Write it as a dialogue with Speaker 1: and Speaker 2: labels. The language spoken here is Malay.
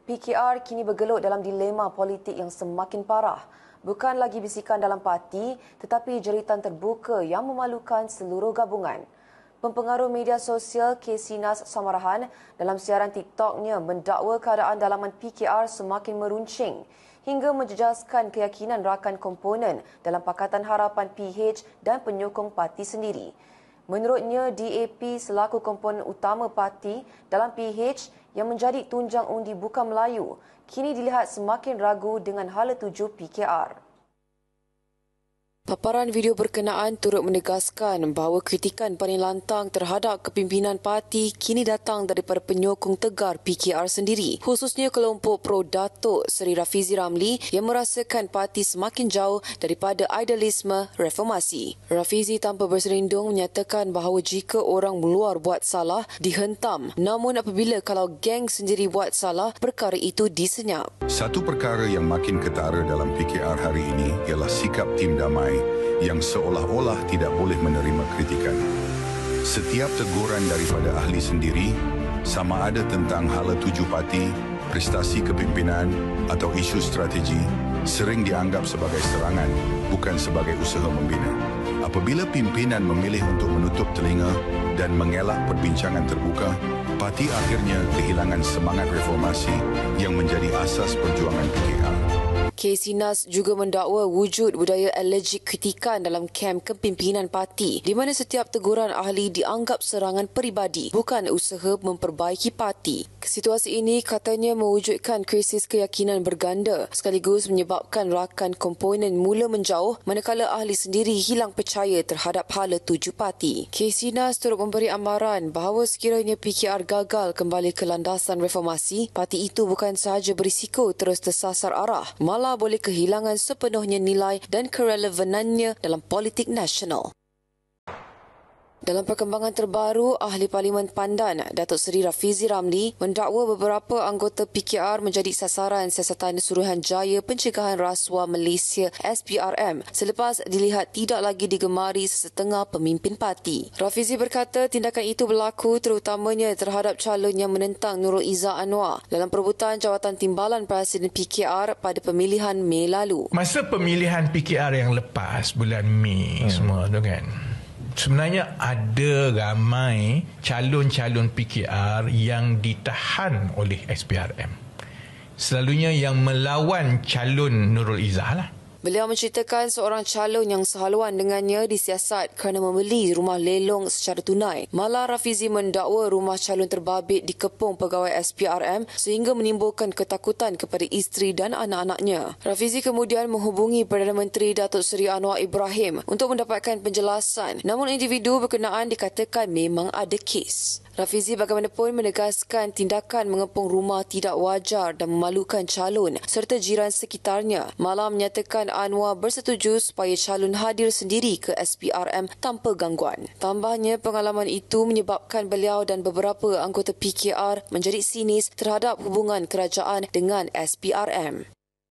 Speaker 1: PKR kini bergelut dalam dilema politik yang semakin parah. Bukan lagi bisikan dalam parti, tetapi jeritan terbuka yang memalukan seluruh gabungan. Pempengaruh media sosial K.C. Nas Samarahan dalam siaran TikToknya mendakwa keadaan dalaman PKR semakin meruncing hingga menjejaskan keyakinan rakan komponen dalam Pakatan Harapan PH dan penyokong parti sendiri. Menurutnya, DAP selaku komponen utama parti dalam PH yang menjadi tunjang undi Bukan Melayu kini dilihat semakin ragu dengan hala tuju PKR. Paparan video berkenaan turut menegaskan bahawa kritikan paling lantang terhadap kepimpinan parti kini datang daripada penyokong tegar PKR sendiri, khususnya kelompok pro Datuk Seri Rafizi Ramli yang merasakan parti semakin jauh daripada idealisme reformasi. Rafizi tanpa berserindung menyatakan bahawa jika orang luar buat salah, dihentam. Namun apabila kalau geng sendiri buat salah, perkara itu disenyap.
Speaker 2: Satu perkara yang makin ketara dalam PKR hari ini ialah sikap tim damai yang seolah-olah tidak boleh menerima kritikan. Setiap teguran daripada ahli sendiri, sama ada tentang hala tuju parti, prestasi kepimpinan atau isu strategi, sering dianggap sebagai serangan, bukan sebagai usaha membina. Apabila pimpinan memilih untuk menutup telinga dan mengelak perbincangan terbuka, parti akhirnya kehilangan semangat reformasi yang menjadi asas perjuangan PKR.
Speaker 1: K.C. Nas juga mendakwa wujud budaya alergik kritikan dalam kem kepimpinan parti di mana setiap teguran ahli dianggap serangan peribadi, bukan usaha memperbaiki parti. Situasi ini katanya mewujudkan krisis keyakinan berganda sekaligus menyebabkan rakan komponen mula menjauh manakala ahli sendiri hilang percaya terhadap hala tuju parti. K.C. Nas turut memberi amaran bahawa sekiranya PKR gagal kembali ke landasan reformasi, parti itu bukan sahaja berisiko terus tersasar arah, malah boleh kehilangan sepenuhnya nilai dan kerelevanannya dalam politik nasional. Dalam perkembangan terbaru, Ahli Parlimen Pandan, Datuk Seri Rafizi Ramli, mendakwa beberapa anggota PKR menjadi sasaran Siasatan Suruhanjaya Pencegahan Rasuah Malaysia SPRM selepas dilihat tidak lagi digemari sesetengah pemimpin parti. Rafizi berkata tindakan itu berlaku terutamanya terhadap calon yang menentang Nurul Izzah Anwar dalam perebutan jawatan timbalan Presiden PKR pada pemilihan Mei lalu.
Speaker 3: Masa pemilihan PKR yang lepas, bulan Mei semua tu kan, sebenarnya ada ramai calon-calon PKR yang ditahan oleh SPRM. Selalunya yang melawan calon Nurul Izzah lah.
Speaker 1: Beliau menceritakan seorang calon yang sehaluan dengannya disiasat kerana membeli rumah lelong secara tunai. Malah Rafizi mendakwa rumah calon terbabit dikepung pegawai SPRM sehingga menimbulkan ketakutan kepada isteri dan anak-anaknya. Rafizi kemudian menghubungi Perdana Menteri Datuk Seri Anwar Ibrahim untuk mendapatkan penjelasan. Namun individu berkenaan dikatakan memang ada kes. Rafizi bagaimanapun menegaskan tindakan mengepung rumah tidak wajar dan memalukan calon serta jiran sekitarnya. Malah menyatakan Anwar bersetuju supaya calon hadir sendiri ke SPRM tanpa gangguan. Tambahnya, pengalaman itu menyebabkan beliau dan beberapa anggota PKR menjadi sinis terhadap hubungan kerajaan dengan SPRM.